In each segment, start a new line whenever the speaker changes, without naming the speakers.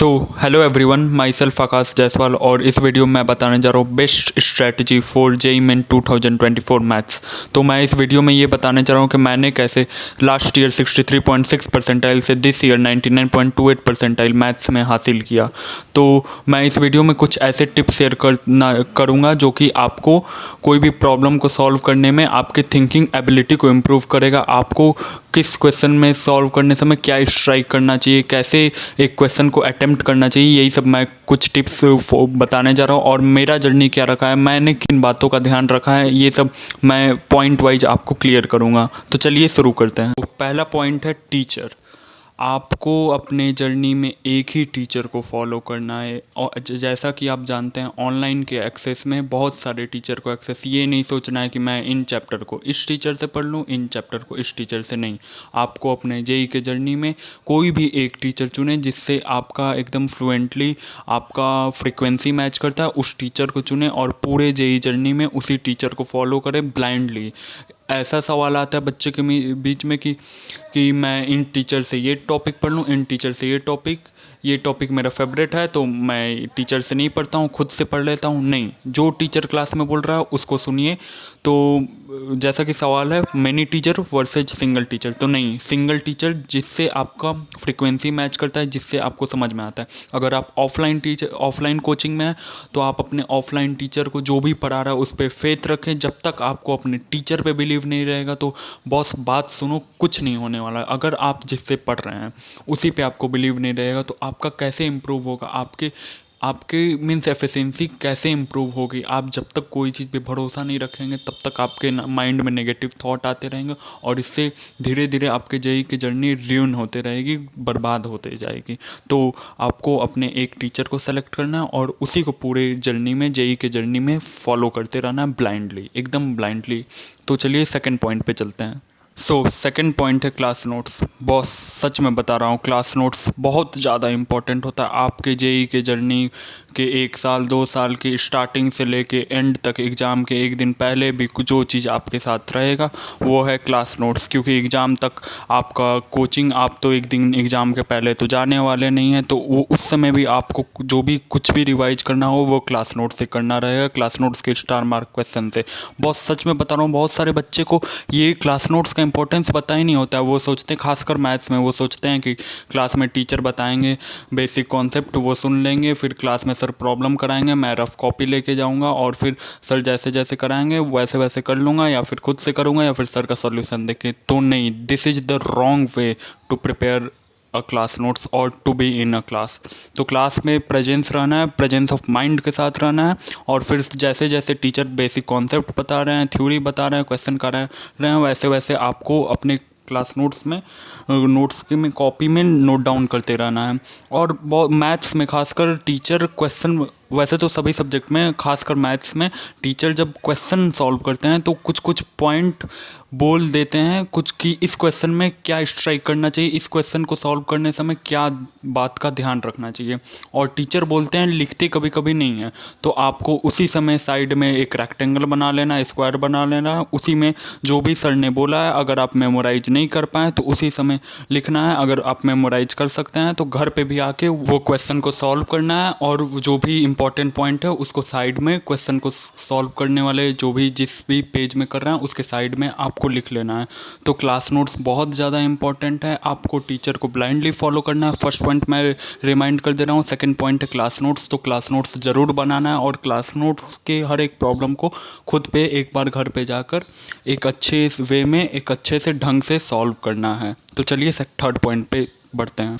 सो hello everyone, myself Akash Jaiswal और इस video में मैं बताने जा रहा हूँ best strategy for JEE Main 2024 maths. तो मैं इस वीडियो में ये बताने जा रहा हूँ कि मैंने कैसे लास्ट ईयर 63.6 परसेंटाइल से दिस ईयर 99.28 परसेंटाइल मैथ्स में हासिल किया। तो मैं इस वीडियो में कुछ ऐसे टिप्स शेयर करूँगा जो कि आपको कोई भी प्रॉब्लम को सॉल्व करने में आपकी थिंकिंग एबिलिटी को इम्प्रूव करेगा। आपको किस क्वेश्चन में सॉल्व करने समय क्या स्ट्राइक करना चाहिए, कैसे एक क्वेश्चन को अटेम्प्ट करना चाहिए, यही सब मैं कुछ टिप्स बताने जा रहा हूँ। और मेरा जर्नी क्या रखा है, मैंने किन बातों का ध्यान रखा है, ये सब मैं पॉइंट वाइज आपको क्लियर करूँगा। तो चलिए शुरू करते हैं। तो पहला पॉइंट है टीचर। आपको अपने जर्नी में एक ही टीचर को फॉलो करना है। और जैसा कि आप जानते हैं ऑनलाइन के एक्सेस में बहुत सारे टीचर को एक्सेस, ये नहीं सोचना है कि मैं इन चैप्टर को इस टीचर से पढ़ लूँ, इन चैप्टर को इस टीचर से। नहीं, आपको अपने जेई के जर्नी में कोई भी एक टीचर चुने जिससे आपका एकदम फ्लुएंटली आपका फ्रिक्वेंसी मैच करता है, उस टीचर को चुने और पूरे जेई जर्नी में उसी टीचर को फॉलो करें ब्लाइंडली। ऐसा सवाल आता है बच्चे के बीच में कि मैं इन टीचर से ये टॉपिक पढ़ लूँ, इन टीचर से ये टॉपिक मेरा फेवरेट है तो मैं टीचर से नहीं पढ़ता हूँ, खुद से पढ़ लेता हूँ। नहीं, जो टीचर क्लास में बोल रहा है उसको सुनिए। तो जैसा कि सवाल है many teacher versus single teacher, तो नहीं, सिंगल टीचर जिससे आपका फ्रिक्वेंसी मैच करता है, जिससे आपको समझ में आता है। अगर आप ऑफलाइन कोचिंग में हैं तो आप अपने ऑफलाइन टीचर को जो भी पढ़ा रहा है उस पर फेथ रखें। जब तक आपको अपने टीचर पे बिलीव नहीं रहेगा तो बॉस बात सुनो, कुछ नहीं होने वाला। अगर आप जिससे पढ़ रहे हैं उसी पे आपको बिलीव नहीं रहेगा तो आपका कैसे इम्प्रूव होगा, आपके मीन्स एफिशिएंसी कैसे इम्प्रूव होगी। आप जब तक कोई चीज़ पे भरोसा नहीं रखेंगे तब तक आपके माइंड में नेगेटिव थॉट आते रहेंगे और इससे धीरे धीरे आपके जेई की जर्नी र्यून होते रहेगी, बर्बाद होते जाएगी। तो आपको अपने एक टीचर को सेलेक्ट करना है और उसी को पूरे जर्नी में, जेई के जर्नी में फॉलो करते रहना है ब्लाइंडली, एकदम ब्लाइंडली। तो चलिए सेकेंड पॉइंट पे चलते हैं। सेकंड पॉइंट है क्लास नोट्स। बॉस सच में बता रहा हूँ, क्लास नोट्स बहुत ज़्यादा इंपॉर्टेंट होता है आपके जेई के जर्नी के 1 साल 2 साल की स्टार्टिंग से लेके एंड तक। एग्ज़ाम के एक दिन पहले भी जो चीज़ आपके साथ रहेगा वो है क्लास नोट्स, क्योंकि एग्ज़ाम तक आपका कोचिंग, आप तो एक दिन एग्ज़ाम के पहले तो जाने वाले नहीं हैं, तो वो उस समय भी आपको जो भी कुछ भी रिवाइज करना हो वो क्लास नोट से करना रहेगा, क्लास नोट्स के स्टार मार्क क्वेश्चन से। बॉस सच में बता रहा हूँ, बहुत सारे बच्चे को ये क्लास नोट्स का इंपॉर्टेंस पता ही नहीं होता है। वो सोचते हैं, खासकर मैथ्स में, वो सोचते हैं कि क्लास में टीचर बताएंगे बेसिक कॉन्सेप्ट, वो सुन लेंगे, फिर क्लास में सर प्रॉब्लम कराएंगे, मैं रफ कॉपी लेके जाऊंगा और फिर सर जैसे जैसे कराएंगे वैसे वैसे कर लूँगा, या फिर खुद से करूँगा, या फिर सर का सॉल्यूशन देखे। तो नहीं, this is the wrong way to prepare a class notes और to be in a class. तो क्लास में प्रेजेंस रहना है, प्रेजेंस ऑफ माइंड के साथ रहना है, और फिर जैसे जैसे टीचर बेसिक कॉन्सेप्ट बता रहे हैं, थ्योरी बता रहे हैं, क्वेश्चन कर रहे हैं, वैसे वैसे आपको अपने क्लास नोट्स में कॉपी में नोट डाउन करते रहना है। और मैथ्स में खासकर टीचर क्वेश्चन, वैसे तो सभी सब्जेक्ट में, खासकर मैथ्स में टीचर जब क्वेश्चन सॉल्व करते हैं तो कुछ कुछ पॉइंट बोल देते हैं कुछ कि इस क्वेश्चन में क्या स्ट्राइक करना चाहिए, इस क्वेश्चन को सॉल्व करने समय क्या बात का ध्यान रखना चाहिए। और टीचर बोलते हैं, लिखते कभी कभी नहीं है, तो आपको उसी समय साइड में एक रेक्टेंगल बना लेना, स्क्वायर बना लेना, उसी में जो भी सर ने बोला है, अगर आप मेमोराइज नहीं कर पाएँ तो उसी समय लिखना है। अगर आप मेमोराइज कर सकते हैं तो घर पे भी आके वो क्वेश्चन को सॉल्व करना है, और जो भी इंपॉर्टेंट पॉइंट है उसको साइड में, क्वेश्चन को सॉल्व करने वाले जो भी जिस भी पेज में कर रहे हैं उसके साइड में आपको लिख लेना है। तो क्लास नोट्स बहुत ज़्यादा इंपॉर्टेंट है, आपको टीचर को ब्लाइंडली फॉलो करना है। फर्स्ट पॉइंट मैं रिमाइंड कर दे रहा हूँ। सेकंड पॉइंट है क्लास नोट्स। तो क्लास नोट्स ज़रूर बनाना है और क्लास नोट्स के हर एक प्रॉब्लम को खुद पे एक बार घर पे जाकर एक अच्छे वे में, एक अच्छे से ढंग से सॉल्व करना है। तो चलिए थर्ड पॉइंट पे बढ़ते हैं।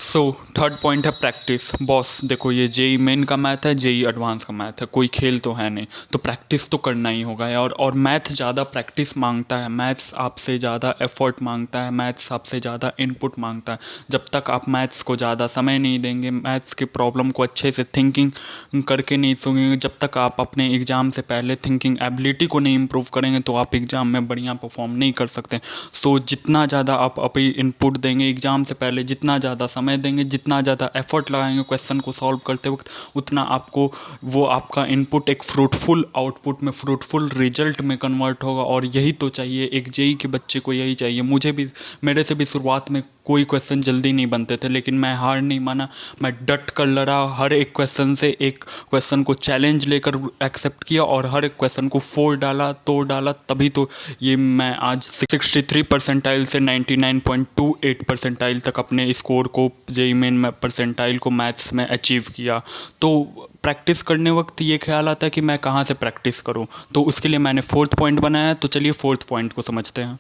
थर्ड पॉइंट है प्रैक्टिस। बॉस देखो, ये जेई मेन का मैथ है, जेई एडवांस का मैथ है, कोई खेल तो है नहीं, तो प्रैक्टिस तो करना ही होगा यार। और मैथ ज़्यादा प्रैक्टिस मांगता है, मैथ्स आपसे ज़्यादा एफर्ट मांगता है, मैथ्स आपसे ज़्यादा इनपुट मांगता है। जब तक आप मैथ्स को ज़्यादा समय नहीं देंगे, मैथ्स के प्रॉब्लम को अच्छे से थिंकिंग करके नहीं सुनेंगे, जब तक आप अपने एग्ज़ाम से पहले थिंकिंग एबिलिटी को नहीं इम्प्रूव करेंगे तो आप एग्ज़ाम में बढ़िया परफॉर्म नहीं कर सकते। जितना ज़्यादा आप अभी इनपुट देंगे एग्ज़ाम से पहले, जितना ज़्यादा समय देंगे, जितना ज़्यादा एफर्ट लगाएंगे क्वेश्चन को सॉल्व करते वक्त, उतना आपको वो आपका इनपुट एक फ्रूटफुल आउटपुट में, फ्रूटफुल रिजल्ट में कन्वर्ट होगा। और यही तो चाहिए एक जेई के बच्चे को, यही चाहिए। मुझे भी, मेरे से भी शुरुआत में कोई क्वेश्चन जल्दी नहीं बनते थे, लेकिन मैं हार नहीं माना, मैं डट कर लड़ा, हर एक क्वेश्चन से एक क्वेश्चन को चैलेंज लेकर एक्सेप्ट किया और हर एक क्वेश्चन को फोड़ डाला, तोड़ डाला, तभी तो ये मैं आज 63 परसेंटाइल से 99.28 परसेंटाइल तक अपने स्कोर को जेईई मेन में परसेंटाइल को मैथ्स में अचीव किया। तो प्रैक्टिस करने वक्त ये ख्याल आता है कि मैं कहाँ से प्रैक्टिस करूँ, तो उसके लिए मैंने फोर्थ पॉइंट बनाया। तो चलिए फोर्थ पॉइंट को समझते हैं।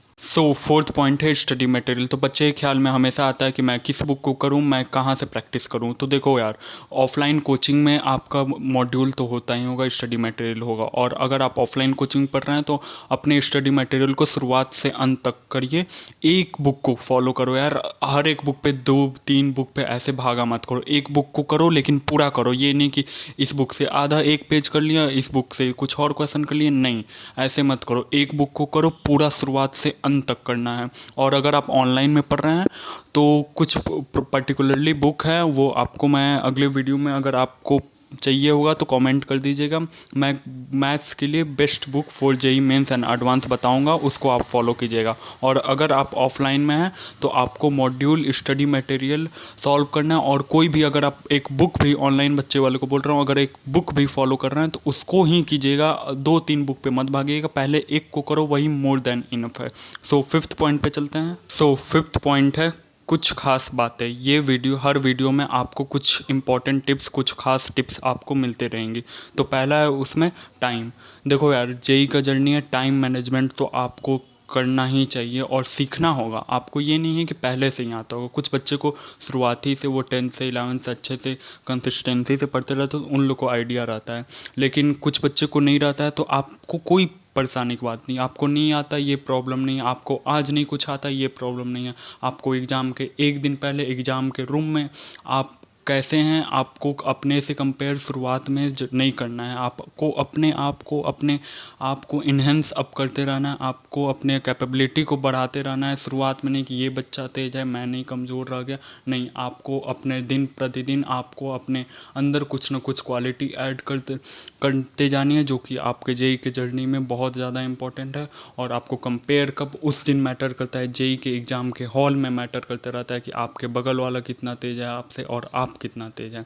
फोर्थ पॉइंट है स्टडी मटेरियल। तो बच्चे के ख्याल में हमेशा आता है कि मैं किस बुक को करूं, मैं कहाँ से प्रैक्टिस करूं। तो देखो यार, ऑफलाइन कोचिंग में आपका मॉड्यूल तो होता ही होगा, स्टडी मटेरियल होगा, और अगर आप ऑफलाइन कोचिंग पढ़ रहे हैं तो अपने स्टडी मटेरियल को शुरुआत से अंत तक करिए, एक बुक को फॉलो करो यार। हर एक बुक पे 2-3 बुक पे ऐसे भागा मत करो, एक बुक को करो लेकिन पूरा करो। ये नहीं कि इस बुक से आधा एक पेज कर लिया, इस बुक से कुछ और क्वेश्चन कर लिए, नहीं, ऐसे मत करो। एक बुक को करो पूरा, शुरुआत से अंत तक करना है। और अगर आप ऑनलाइन में पढ़ रहे हैं तो कुछ पर्टिकुलरली बुक है, वो आपको मैं अगले वीडियो में, अगर आपको चाहिए होगा तो कमेंट कर दीजिएगा। मैं मैथ्स के लिए best book for JEE mains and advance बताऊंगा, उसको आप फॉलो कीजिएगा। और अगर आप ऑफलाइन में हैं तो आपको मॉड्यूल स्टडी मटेरियल सॉल्व करना है, और कोई भी, अगर आप एक बुक भी, ऑनलाइन बच्चे वाले को बोल रहा हूँ, अगर एक बुक भी फॉलो कर रहे हैं तो उसको ही कीजिएगा, 2-3 बुक पे मत भागिएगा, पहले एक को करो, वही मोर देन इनफ है। फिफ्थ पॉइंट पे चलते हैं। फिफ्थ पॉइंट है कुछ खास बातें। ये वीडियो, हर वीडियो में आपको कुछ इंपॉर्टेंट टिप्स, कुछ खास टिप्स आपको मिलते रहेंगी। तो पहला है उसमें टाइम। देखो यार, जेईई का जर्नी है, टाइम मैनेजमेंट तो आपको करना ही चाहिए और सीखना होगा आपको। ये नहीं है कि पहले से ही आता होगा। कुछ बच्चे को शुरुआती से, वो 10th से 11th से अच्छे से कंसिस्टेंसी से पढ़ते रहते तो उन लोग को आइडिया रहता है, लेकिन कुछ बच्चे को नहीं रहता है। तो आपको कोई परेशानी की बात नहीं, आपको नहीं आता ये प्रॉब्लम नहीं है, आपको आज नहीं कुछ आता ये प्रॉब्लम नहीं है। आपको एग्ज़ाम के एक दिन पहले एग्ज़ाम के रूम में आप कैसे हैं, आपको अपने से कंपेयर शुरुआत में नहीं करना है। आपको अपने आप को इन्हेंस अप करते रहना है, आपको अपने कैपेबिलिटी को बढ़ाते रहना है। शुरुआत में नहीं कि ये बच्चा तेज है, मैं नहीं, कमज़ोर रह गया, नहीं। आपको अपने दिन प्रतिदिन आपको अपने अंदर कुछ ना कुछ क्वालिटी ऐड करते जानी है, जो कि आपके जेईई के जर्नी में बहुत ज़्यादा इंपॉर्टेंट है। और आपको कंपेयर कब उस दिन मैटर करता है, जेईई के एग्ज़ाम के हॉल में मैटर करता रहता है कि आपके बगल वाला कितना तेज़ है आपसे और आप कितना तेज़ है।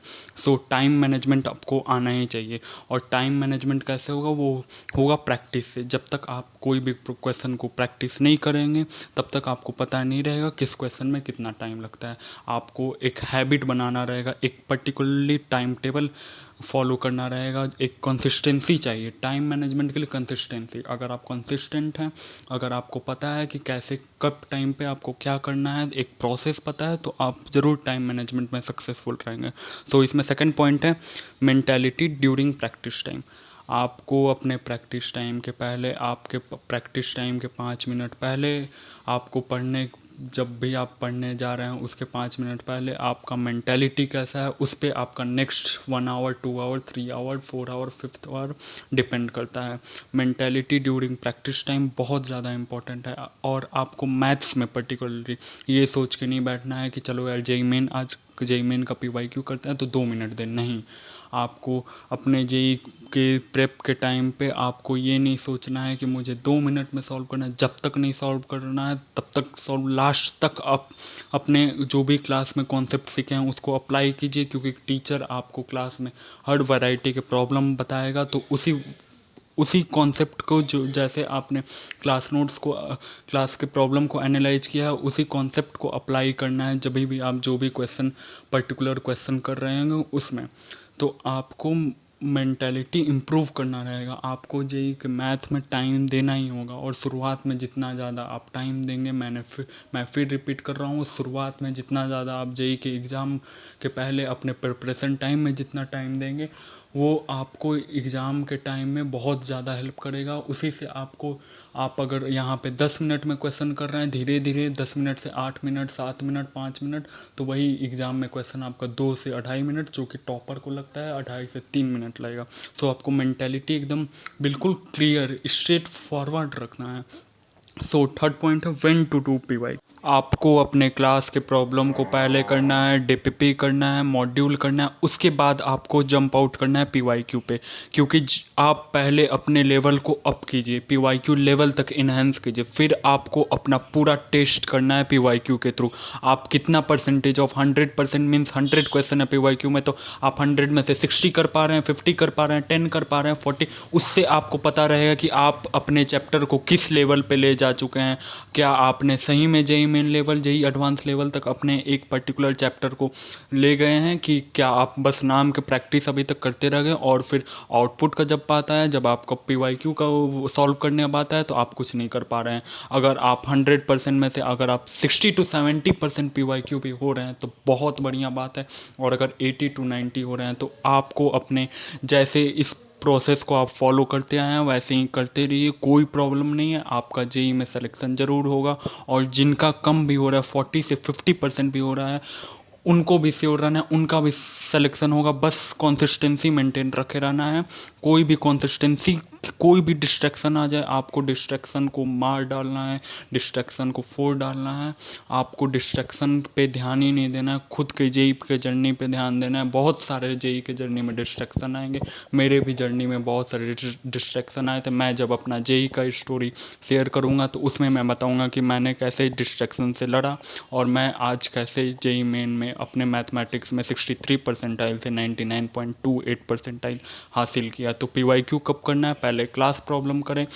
टाइम मैनेजमेंट आपको आना ही चाहिए। और टाइम मैनेजमेंट कैसे होगा, वो होगा प्रैक्टिस से। जब तक आप कोई भी क्वेश्चन को प्रैक्टिस नहीं करेंगे तब तक आपको पता नहीं रहेगा किस क्वेश्चन में कितना टाइम लगता है। आपको एक हैबिट बनाना रहेगा, एक पर्टिकुलरली टाइम टेबल फॉलो करना रहेगा, एक कंसिस्टेंसी चाहिए टाइम मैनेजमेंट के लिए। कंसिस्टेंसी, अगर आप कंसिस्टेंट हैं, अगर आपको पता है कि कैसे कब टाइम पे आपको क्या करना है, एक प्रोसेस पता है, तो आप ज़रूर टाइम मैनेजमेंट में सक्सेसफुल रहेंगे। इसमें सेकंड पॉइंट है मेंटालिटी ड्यूरिंग प्रैक्टिस टाइम। आपको अपने प्रैक्टिस टाइम के पहले, आपके प्रैक्टिस टाइम के 5 मिनट पहले, आपको पढ़ने, जब भी आप पढ़ने जा रहे हैं उसके 5 मिनट पहले आपका मेंटालिटी कैसा है, उस पर आपका next 1 hour, 2 hour, 3 hour, 4 hour, 5th hour depend करता है। मेंटालिटी ड्यूरिंग प्रैक्टिस टाइम बहुत ज़्यादा इंपॉर्टेंट है। और आपको मैथ्स में पर्टिकुलरली ये सोच के नहीं बैठना है कि चलो यार जेईई मेन, आज जेईई मेन का पीवाईक्यू करते हैं तो 2 मिनट दें, नहीं। आपको अपने जेईई के प्रेप के टाइम पे आपको ये नहीं सोचना है कि मुझे 2 मिनट में सॉल्व करना है। जब तक नहीं सॉल्व करना है तब तक सॉल्व, लास्ट तक आप अपने जो भी क्लास में कॉन्सेप्ट सीखे हैं उसको अप्लाई कीजिए, क्योंकि टीचर आपको क्लास में हर वैरायटी के प्रॉब्लम बताएगा, तो उसी कॉन्सेप्ट को, जो जैसे आपने क्लास नोट्स को, क्लास के प्रॉब्लम को एनालाइज किया है, उसी कॉन्सेप्ट को अप्लाई करना है जब भी आप जो भी क्वेश्चन, पर्टिकुलर क्वेश्चन कर रहे हैं उसमें। तो आपको मेंटालिटी इम्प्रूव करना रहेगा। आपको जेईई के मैथ में टाइम देना ही होगा, और शुरुआत में जितना ज़्यादा आप टाइम देंगे, मैं फिर रिपीट कर रहा हूँ, शुरुआत में जितना ज़्यादा आप जेईई के एग्ज़ाम के पहले अपने प्रिपरेशन टाइम में जितना टाइम देंगे, वो आपको एग्ज़ाम के टाइम में बहुत ज़्यादा हेल्प करेगा। उसी से आपको, आप अगर यहाँ पे 10 मिनट में क्वेश्चन कर रहे हैं, धीरे धीरे 10 मिनट से 8 मिनट, 7 मिनट, 5 मिनट, तो वही एग्ज़ाम में क्वेश्चन आपका 2 से 2.5 मिनट, जो कि टॉपर को लगता है 2.5 से 3 मिनट लगेगा। आपको मेंटेलिटी एकदम बिल्कुल क्लियर, स्ट्रेट फॉरवर्ड रखना है। सो थर्ड पॉइंट है व्हेन टू डू पीवाई। आपको अपने क्लास के प्रॉब्लम को पहले करना है, डीपीपी करना है, मॉड्यूल करना है, उसके बाद आपको जंप आउट करना है पीवाईक्यू पे। क्योंकि आप पहले अपने लेवल को अप कीजिए, पीवाईक्यू लेवल तक इन्हेंस कीजिए, फिर आपको अपना पूरा टेस्ट करना है पीवाईक्यू के थ्रू। आप कितना परसेंटेज ऑफ 100% मीन्स 100 क्वेश्चन है पीवाईक्यू में, तो आप 100 में से 60 कर पा रहे हैं, 50 कर पा रहे हैं, 10 कर पा रहे हैं, 40, उससे आपको पता रहेगा कि आप अपने चैप्टर को किस लेवल पे ले जा चुके हैं। क्या आपने सही में JEE main level, JEE advance level तक अपने एक पर्टिकुलर चैप्टर को ले गए हैं, कि क्या आप बस नाम के प्रैक्टिस अभी तक करते रह गए, और फिर आउटपुट का जब आता है, जब आपका पीवाईक्यू का सॉल्व करने अब आता है, तो आप कुछ नहीं कर पा रहे हैं। अगर आप 100% में से अगर आप 60 to 70% पीवाईक्यू भी हो रहे हैं तो बहुत बढ़िया बात है, और अगर 80 to 90 हो रहे हैं तो आपको अपने जैसे इस प्रोसेस को आप फॉलो करते आए हैं वैसे ही करते रहिए, कोई प्रॉब्लम नहीं है, आपका जेई में सिलेक्शन ज़रूर होगा। और जिनका कम भी हो रहा है, 40 से 50% भी हो रहा है, उनको भी श्योर रहना है, उनका भी सिलेक्शन होगा। बस कंसिस्टेंसी मेंटेन रखे रहना है। कोई भी कंसिस्टेंसी, कोई भी डिस्ट्रैक्शन आ जाए, आपको डिस्ट्रैक्शन को मार डालना है, डिस्ट्रैक्शन को फोड़ डालना है। आपको डिस्ट्रैक्शन पे ध्यान ही नहीं देना है, खुद के जेई के जर्नी पे ध्यान देना है। बहुत सारे जेई के जर्नी में डिस्ट्रैक्शन आएंगे, मेरे भी जर्नी में बहुत सारे डिस्ट्रैक्शन आए थे। मैं जब अपना जेई का स्टोरी शेयर करूँगा तो उसमें मैं बताऊँगा कि मैंने कैसे डिस्ट्रैक्शन से लड़ा, और मैं आज कैसे जेई मेन में अपने मैथमेटिक्स में 63 परसेंटाइल से 99.28 परसेंटाइल हासिल किया। तो पीवाईक्यू कब करना है, पहले क्लास प्रॉब्लम करें,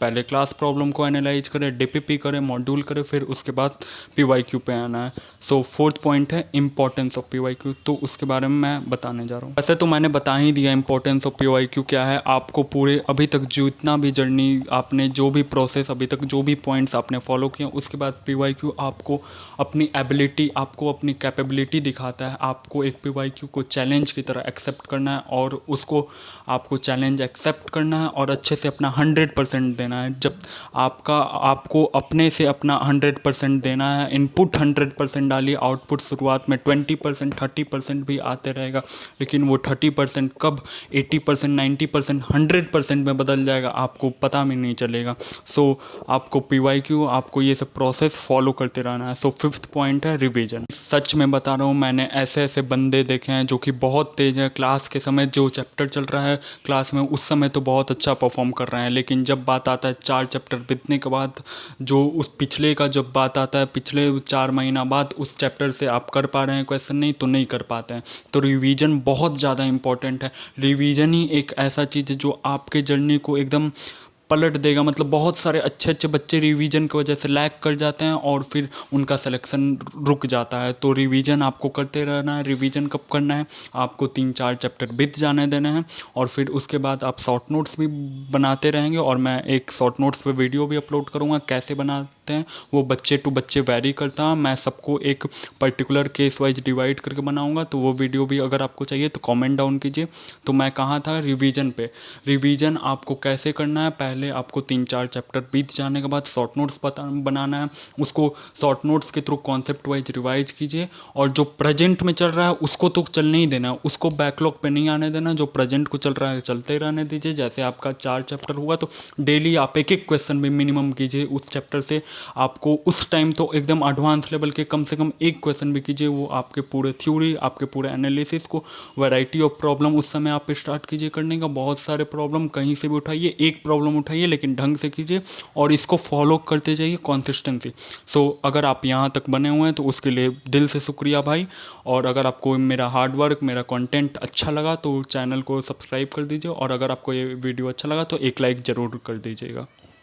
पहले क्लास प्रॉब्लम को एनालाइज करें, डीपीपी करें, मॉड्यूल करें, फिर उसके बाद पीवाईक्यू पे आना है। सो फोर्थ पॉइंट है इंपॉर्टेंस ऑफ पीवाईक्यू, तो उसके बारे में मैं बताने जा रहा हूँ। वैसे तो मैंने बता ही दिया इंपॉर्टेंस ऑफ पीवाईक्यू क्या है। आपको पूरे अभी तक जितना भी जर्नी आपने, जो भी प्रोसेस अभी तक, जो भी पॉइंट्स आपने फॉलो किए, उसके बाद पीवाईक्यू आपको अपनी एबिलिटी, आपको अपनी कैपेबिलिटी दिखाता है। आपको एक पीवाईक्यू को चैलेंज की तरह एक्सेप्ट करना है, और उसको आपको चैलेंज एक्सेप्ट करना है और अच्छे से अपना 100% देना है। जब आपको अपने से अपना 100% देना है, इनपुट 100% डालिए, आउटपुट शुरुआत में 20% 30% भी आते रहेगा, लेकिन वो 30% कब 80% 90% 100% में बदल जाएगा आपको पता भी नहीं चलेगा। सो आपको पीवाईक्यू, आपको ये सब प्रोसेस फॉलो करते रहना है। सो फिफ्थ पॉइंट है रिवीजन। सच में बता रहा हूँ, मैंने ऐसे ऐसे बंदे देखे हैं जो कि बहुत तेज हैं, क्लास के समय जो चैप्टर चल रहा है क्लास में उस समय तो बहुत अच्छा परफॉर्म कर रहे हैं, लेकिन जब बात आता है 4 चैप्टर बीतने के बाद, जो उस पिछले का जब बात आता है, पिछले 4 महीना बाद उस चैप्टर से आप कर पा रहे हैं क्वेश्चन, नहीं तो नहीं कर पाते हैं। तो रिवीजन बहुत ज़्यादा इंपॉर्टेंट है। रिवीजन ही एक ऐसा चीज़ है जो आपके जर्नी को एकदम पलट देगा। मतलब बहुत सारे अच्छे अच्छे बच्चे रिवीजन की वजह से लैग कर जाते हैं और फिर उनका सिलेक्शन रुक जाता है। तो रिवीजन आपको करते रहना है। रिवीजन कब करना है, आपको 3-4 चैप्टर बीत जाने देने हैं, और फिर उसके बाद आप शॉर्ट नोट्स भी बनाते रहेंगे। और मैं एक शॉर्ट नोट्स पे वीडियो भी अपलोड करूँगा कैसे बनाते हैं, वो बच्चे टू बच्चे वैरी करता है। मैं सबको एक पर्टिकुलर केस वाइज डिवाइड करके बनाऊँगा, तो वो वीडियो भी अगर आपको चाहिए तो कॉमेंट डाउन कीजिए। तो मैं कहाँ था, रिवीजन पे। रिवीजन आपको कैसे करना है, पहले आपको 3-4 चैप्टर बीत जाने के बाद शॉर्ट नोट्स बनाना है। उसको शॉर्ट नोट्स के थ्रू कॉन्सेप्ट वाइज रिवाइज कीजिए, और जो प्रेजेंट में चल रहा है उसको तो चलने ही देना, उसको बैकलॉग पे नहीं आने देना। जो प्रेजेंट को चल रहा है चलते रहने दीजिए। जैसे आपका 4 चैप्टर हुआ तो डेली आप एक एक क्वेश्चन भी मिनिमम कीजिए उस चैप्टर से। आपको उस टाइम तो एकदम एडवांस लेवल के कम से कम एक क्वेश्चन भी कीजिए, वो आपके पूरे थ्योरी, आपके पूरे एनालिसिस को, वैरायटी ऑफ प्रॉब्लम उस समय आप स्टार्ट कीजिए करने का। बहुत सारे प्रॉब्लम कहीं से भी उठाइए, एक प्रॉब्लम उठाइए लेकिन ढंग से कीजिए, और इसको फॉलो करते जाइए कॉन्सिस्टेंसी। सो अगर आप यहाँ तक बने हुए हैं तो उसके लिए दिल से शुक्रिया भाई। और अगर आपको मेरा हार्ड वर्क, मेरा कंटेंट अच्छा लगा तो चैनल को सब्सक्राइब कर दीजिए, और अगर आपको ये वीडियो अच्छा लगा तो एक लाइक ज़रूर कर दीजिएगा।